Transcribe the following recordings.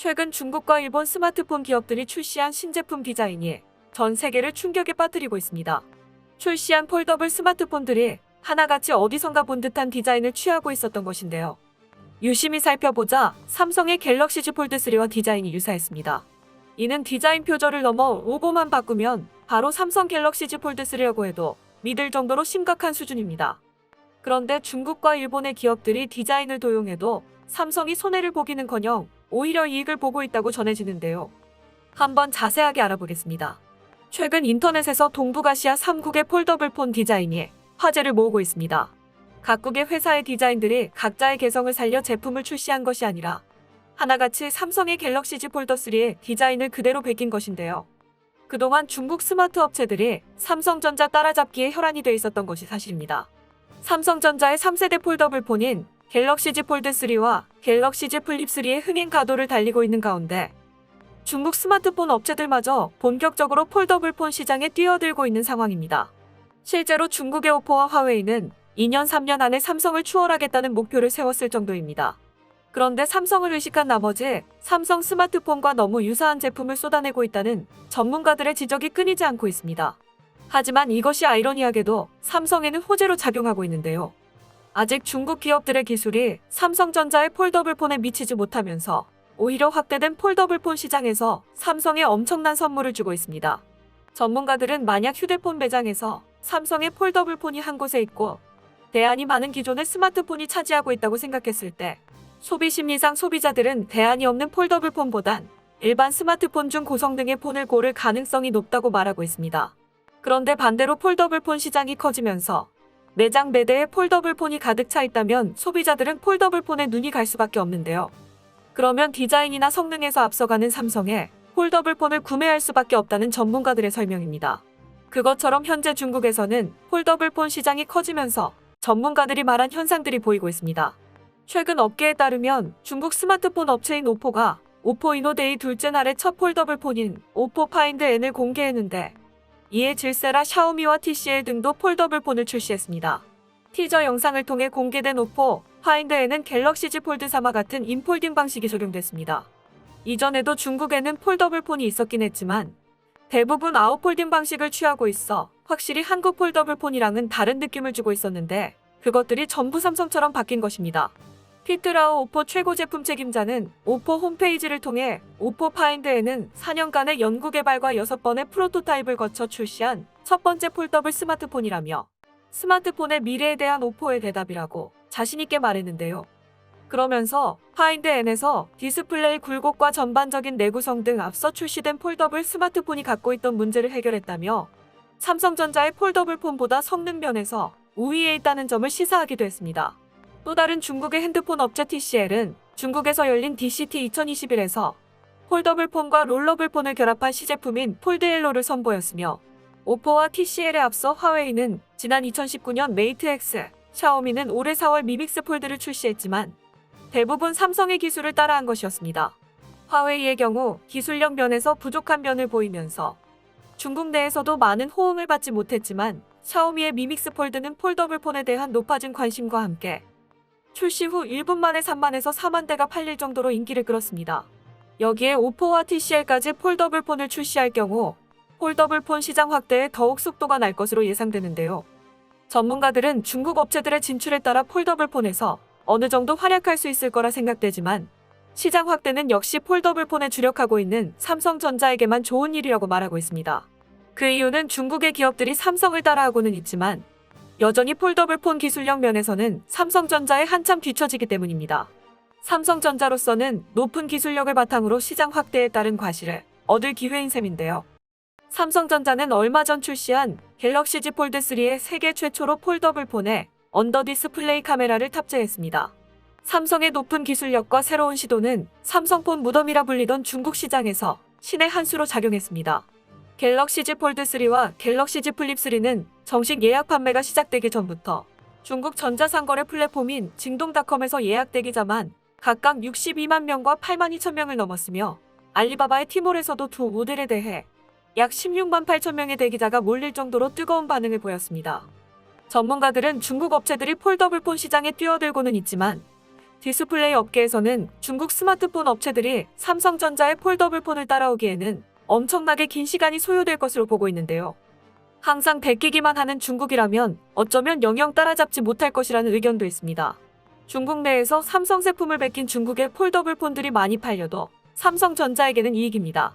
최근 중국과 일본 스마트폰 기업들이 출시한 신제품 디자인이 전 세계를 충격에 빠뜨리고 있습니다. 출시한 폴더블 스마트폰들이 하나같이 어디선가 본 듯한 디자인을 취하고 있었던 것인데요. 유심히 살펴보자 삼성의 갤럭시 Z 폴드3와 디자인이 유사했습니다. 이는 디자인 표절을 넘어 로고만 바꾸면 바로 삼성 갤럭시 Z 폴드3라고 해도 믿을 정도로 심각한 수준입니다. 그런데 중국과 일본의 기업들이 디자인을 도용해도 삼성이 손해를 보기는커녕 오히려 이익을 보고 있다고 전해지는데요. 한번 자세하게 알아보겠습니다. 최근 인터넷에서 동북아시아 3국의 폴더블 폰 디자인이 화제를 모으고 있습니다. 각국의 회사의 디자인들이 각자의 개성을 살려 제품을 출시한 것이 아니라 하나같이 삼성의 갤럭시 Z 폴더3의 디자인을 그대로 베낀 것인데요. 그동안 중국 스마트 업체들이 삼성전자 따라잡기에 혈안이 돼 있었던 것이 사실입니다. 삼성전자의 3세대 폴더블 폰인 갤럭시 Z 폴드3와 갤럭시 Z 플립3의 흥행 가도를 달리고 있는 가운데 중국 스마트폰 업체들마저 본격적으로 폴더블 폰 시장에 뛰어들고 있는 상황입니다. 실제로 중국의 오포와 화웨이는 2년 3년 안에 삼성을 추월하겠다는 목표를 세웠을 정도입니다. 그런데 삼성을 의식한 나머지 삼성 스마트폰과 너무 유사한 제품을 쏟아내고 있다는 전문가들의 지적이 끊이지 않고 있습니다. 하지만 이것이 아이러니하게도 삼성에는 호재로 작용하고 있는데요. 아직 중국 기업들의 기술이 삼성전자의 폴더블 폰에 미치지 못하면서 오히려 확대된 폴더블 폰 시장에서 삼성에 엄청난 선물을 주고 있습니다. 전문가들은 만약 휴대폰 매장에서 삼성의 폴더블 폰이 한 곳에 있고 대안이 많은 기존의 스마트폰이 차지하고 있다고 생각했을 때 소비 심리상 소비자들은 대안이 없는 폴더블 폰보단 일반 스마트폰 중 고성능의 폰을 고를 가능성이 높다고 말하고 있습니다. 그런데 반대로 폴더블 폰 시장이 커지면서 매장 매대에 폴더블 폰이 가득 차 있다면 소비자들은 폴더블 폰에 눈이 갈 수밖에 없는데요. 그러면 디자인이나 성능에서 앞서가는 삼성에 폴더블 폰을 구매할 수밖에 없다는 전문가들의 설명입니다. 그것처럼 현재 중국에서는 폴더블 폰 시장이 커지면서 전문가들이 말한 현상들이 보이고 있습니다. 최근 업계에 따르면 중국 스마트폰 업체인 오포가 오포 이노데이 둘째 날에 첫 폴더블 폰인 오포 파인드 N을 공개했는데 이에 질세라, 샤오미와 TCL 등도 폴더블 폰을 출시했습니다. 티저 영상을 통해 공개된 오포 파인드 N은 갤럭시 Z 폴드 3와 같은 인폴딩 방식이 적용됐습니다. 이전에도 중국에는 폴더블 폰이 있었긴 했지만 대부분 아웃폴딩 방식을 취하고 있어 확실히 한국 폴더블 폰이랑은 다른 느낌을 주고 있었는데 그것들이 전부 삼성처럼 바뀐 것입니다. 피트라오 오포 최고 제품 책임자는 오포 홈페이지를 통해 오포 파인드 N은 4년간의 연구개발과 6번의 프로토타입을 거쳐 출시한 첫 번째 폴더블 스마트폰이라며 스마트폰의 미래에 대한 오포의 대답이라고 자신있게 말했는데요. 그러면서 파인드 N에서 디스플레이 굴곡과 전반적인 내구성 등 앞서 출시된 폴더블 스마트폰이 갖고 있던 문제를 해결했다며 삼성전자의 폴더블 폰보다 성능 면에서 우위에 있다는 점을 시사하기도 했습니다. 또 다른 중국의 핸드폰 업체 TCL은 중국에서 열린 DCT 2021에서 폴더블 폰과 롤러블 폰을 결합한 시제품인 폴드 엘로를 선보였으며 오포와 TCL에 앞서 화웨이는 지난 2019년 메이트 X, 샤오미는 올해 4월 미믹스 폴드를 출시했지만 대부분 삼성의 기술을 따라한 것이었습니다. 화웨이의 경우 기술력 면에서 부족한 면을 보이면서 중국 내에서도 많은 호응을 받지 못했지만 샤오미의 미믹스 폴드는 폴더블 폰에 대한 높아진 관심과 함께 출시 후 1분 만에 3만에서 4만 대가 팔릴 정도로 인기를 끌었습니다. 여기에 오포와 TCL까지 폴더블 폰을 출시할 경우 폴더블 폰 시장 확대에 더욱 속도가 날 것으로 예상되는데요. 전문가들은 중국 업체들의 진출에 따라 폴더블 폰에서 어느 정도 활약할 수 있을 거라 생각되지만 시장 확대는 역시 폴더블 폰에 주력하고 있는 삼성전자에게만 좋은 일이라고 말하고 있습니다. 그 이유는 중국의 기업들이 삼성을 따라하고는 있지만 여전히 폴더블 폰 기술력 면에서는 삼성전자에 한참 뒤처지기 때문입니다. 삼성전자로서는 높은 기술력을 바탕으로 시장 확대에 따른 과실을 얻을 기회인 셈인데요. 삼성전자는 얼마 전 출시한 갤럭시 Z 폴드3의 세계 최초로 폴더블 폰에 언더 디스플레이 카메라를 탑재했습니다. 삼성의 높은 기술력과 새로운 시도는 삼성폰 무덤이라 불리던 중국 시장에서 신의 한 수로 작용했습니다. 갤럭시 Z 폴드3와 갤럭시 Z 플립3는 정식 예약 판매가 시작되기 전부터 중국 전자상거래 플랫폼인 징동닷컴에서 예약대기자만 각각 62만 명과 8만 2천 명을 넘었으며 알리바바의 티몰에서도 두 모델에 대해 약 16만 8천 명의 대기자가 몰릴 정도로 뜨거운 반응을 보였습니다. 전문가들은 중국 업체들이 폴더블 폰 시장에 뛰어들고는 있지만 디스플레이 업계에서는 중국 스마트폰 업체들이 삼성전자의 폴더블폰을 따라오기에는 엄청나게 긴 시간이 소요될 것으로 보고 있는데요. 항상 베끼기만 하는 중국이라면 어쩌면 영영 따라잡지 못할 것이라는 의견도 있습니다. 중국 내에서 삼성 제품을 베낀 중국의 폴더블폰들이 많이 팔려도 삼성전자에게는 이익입니다.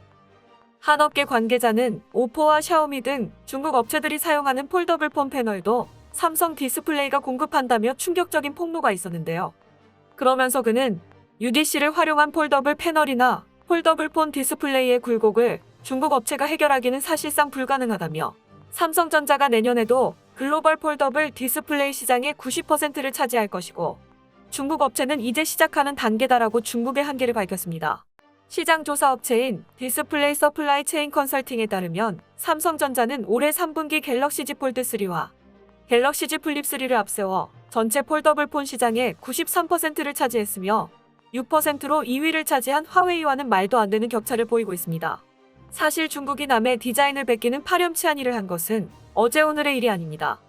한 업계 관계자는 오포와 샤오미 등 중국 업체들이 사용하는 폴더블폰 패널도 삼성 디스플레이가 공급한다며 충격적인 폭로가 있었는데요. 그러면서 그는 UDC를 활용한 폴더블 패널이나 폴더블폰 디스플레이의 굴곡을 중국 업체가 해결하기는 사실상 불가능하다며 삼성전자가 내년에도 글로벌 폴더블 디스플레이 시장의 90%를 차지할 것이고 중국 업체는 이제 시작하는 단계다라고 중국의 한계를 밝혔습니다. 시장 조사 업체인 디스플레이 서플라이 체인 컨설팅에 따르면 삼성전자는 올해 3분기 갤럭시 Z 폴드 3와 갤럭시 Z 플립 3를 앞세워 전체 폴더블폰 시장의 93%를 차지했으며 6%로 2위를 차지한 화웨이와는 말도 안 되는 격차를 보이고 있습니다. 사실 중국이 남의 디자인을 베끼는 파렴치한 일을 한 것은 어제 오늘의 일이 아닙니다.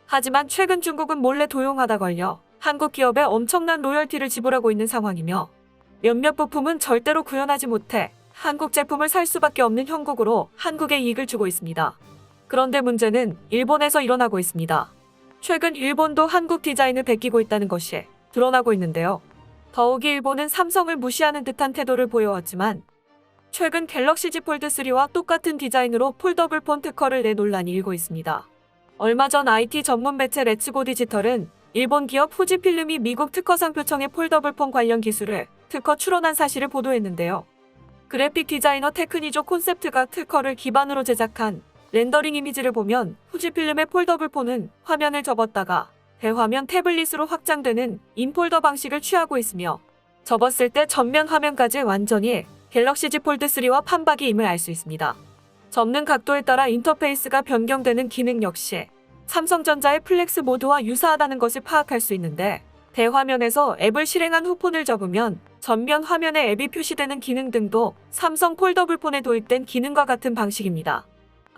하지만 최근 중국은 몰래 도용하다 걸려 한국 기업에 엄청난 로열티를 지불하고 있는 상황이며 몇몇 부품은 절대로 구현하지 못해 한국 제품을 살 수밖에 없는 형국으로 한국에 이익을 주고 있습니다. 그런데 문제는 일본에서 일어나고 있습니다. 최근 일본도 한국 디자인을 베끼고 있다는 것이 드러나고 있는데요. 더욱이 일본은 삼성을 무시하는 듯한 태도를 보여왔지만 최근 갤럭시 Z 폴드 3와 똑같은 디자인으로 폴더블폰 특허를 내 논란이 일고 있습니다. 얼마 전 IT 전문 매체 레츠고 디지털은 일본 기업 후지필름이 미국 특허상표청의 폴더블폰 관련 기술을 특허 출원한 사실을 보도했는데요. 그래픽 디자이너 테크니조 콘셉트가 특허를 기반으로 제작한 렌더링 이미지를 보면 후지필름의 폴더블폰은 화면을 접었다가 대화면 태블릿으로 확장되는 인폴더 방식을 취하고 있으며 접었을 때 전면 화면까지 완전히 갤럭시 Z 폴드 3와 판박이임을 알 수 있습니다. 접는 각도에 따라 인터페이스가 변경되는 기능 역시 삼성전자의 플렉스 모드와 유사하다는 것을 파악할 수 있는데 대화면에서 앱을 실행한 후 폰을 접으면 전면 화면에 앱이 표시되는 기능 등도 삼성 폴더블폰에 도입된 기능과 같은 방식입니다.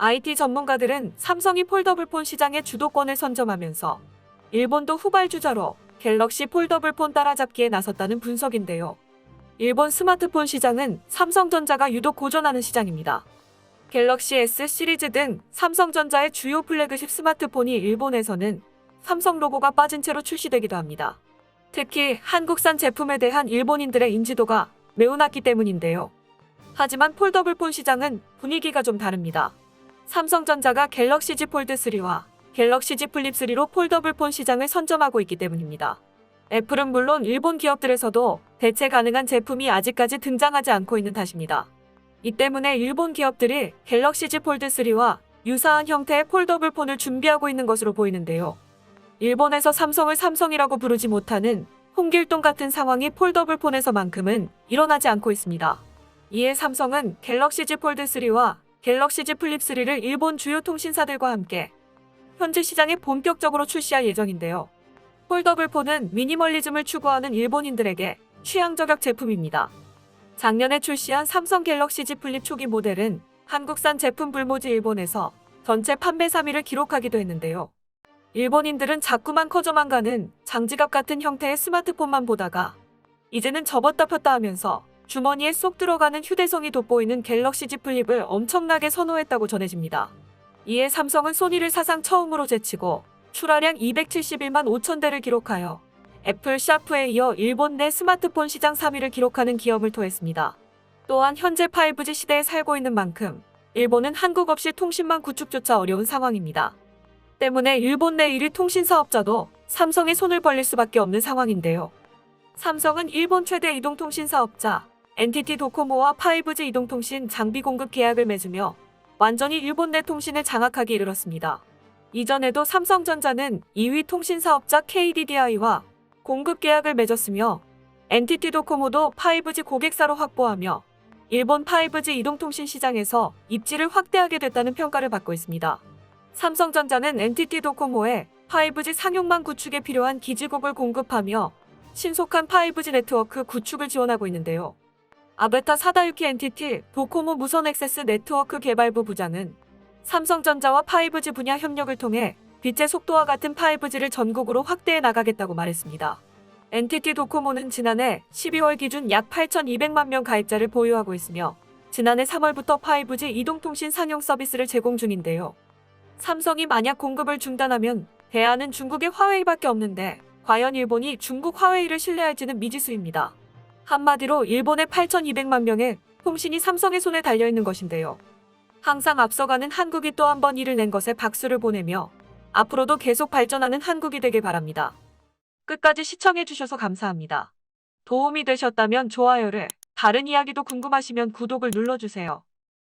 IT 전문가들은 삼성이 폴더블폰 시장의 주도권을 선점하면서 일본도 후발주자로 갤럭시 폴더블폰 따라잡기에 나섰다는 분석인데요. 일본 스마트폰 시장은 삼성전자가 유독 고전하는 시장입니다. 갤럭시 S 시리즈 등 삼성전자의 주요 플래그십 스마트폰이 일본에서는 삼성 로고가 빠진 채로 출시되기도 합니다. 특히 한국산 제품에 대한 일본인들의 인지도가 매우 낮기 때문인데요. 하지만 폴더블폰 시장은 분위기가 좀 다릅니다. 삼성전자가 갤럭시 Z 폴드 3와 갤럭시 Z 플립 3로 폴더블폰 시장을 선점하고 있기 때문입니다. 애플은 물론 일본 기업들에서도 대체 가능한 제품이 아직까지 등장하지 않고 있는 탓입니다. 이 때문에 일본 기업들이 갤럭시 Z 폴드 3와 유사한 형태의 폴더블폰을 준비하고 있는 것으로 보이는데요. 일본에서 삼성을 삼성이라고 부르지 못하는 홍길동 같은 상황이 폴더블폰에서만큼은 일어나지 않고 있습니다. 이에 삼성은 갤럭시 Z 폴드 3와 갤럭시 Z 플립 3를 일본 주요 통신사들과 함께 현재 시장에 본격적으로 출시할 예정인데요. 폴더블폰은 미니멀리즘을 추구하는 일본인들에게 취향 저격 제품입니다. 작년에 출시한 삼성 갤럭시 Z 플립 초기 모델은 한국산 제품 불모지 일본에서 전체 판매 3위를 기록하기도 했는데요. 일본인들은 자꾸만 커져만 가는 장지갑 같은 형태의 스마트폰만 보다가 이제는 접었다 폈다 하면서 주머니에 쏙 들어가는 휴대성이 돋보이는 갤럭시 Z 플립을 엄청나게 선호했다고 전해집니다. 이에 삼성은 소니를 사상 처음으로 제치고 출하량 271만 5천 대를 기록하여 애플 샤프에 이어 일본 내 스마트폰 시장 3위를 기록하는 기염을 토했습니다. 또한 현재 5G 시대에 살고 있는 만큼 일본은 한국 없이 통신망 구축조차 어려운 상황입니다. 때문에 일본 내 1위 통신 사업자도 삼성에 손을 벌릴 수밖에 없는 상황인데요. 삼성은 일본 최대 이동통신 사업자 NTT 도코모와 5G 이동통신 장비 공급 계약을 맺으며 완전히 일본 내 통신을 장악하기 이르렀습니다. 이전에도 삼성전자는 2위 통신 사업자 KDDI와 공급 계약을 맺었으며 NTT 도코모도 5G 고객사로 확보하며 일본 5G 이동통신 시장에서 입지를 확대하게 됐다는 평가를 받고 있습니다. 삼성전자는 NTT 도코모에 5G 상용망 구축에 필요한 기지국을 공급하며 신속한 5G 네트워크 구축을 지원하고 있는데요. 아베타 사다유키 NTT 도코모 무선 액세스 네트워크 개발부 부장은 삼성전자와 5G 분야 협력을 통해 빛의 속도와 같은 5G를 전국으로 확대해 나가겠다고 말했습니다. NTT 도코모는 지난해 12월 기준 약 8,200만 명 가입자를 보유하고 있으며 지난해 3월부터 5G 이동통신 상용 서비스를 제공 중인데요. 삼성이 만약 공급을 중단하면 대안은 중국의 화웨이밖에 없는데 과연 일본이 중국 화웨이를 신뢰할지는 미지수입니다. 한마디로 일본의 8,200만 명의 통신이 삼성의 손에 달려있는 것인데요. 항상 앞서가는 한국이 또 한 번 일을 낸 것에 박수를 보내며 앞으로도 계속 발전하는 한국이 되길 바랍니다. 끝까지 시청해주셔서 감사합니다. 도움이 되셨다면 좋아요를, 다른 이야기도 궁금하시면 구독을 눌러주세요.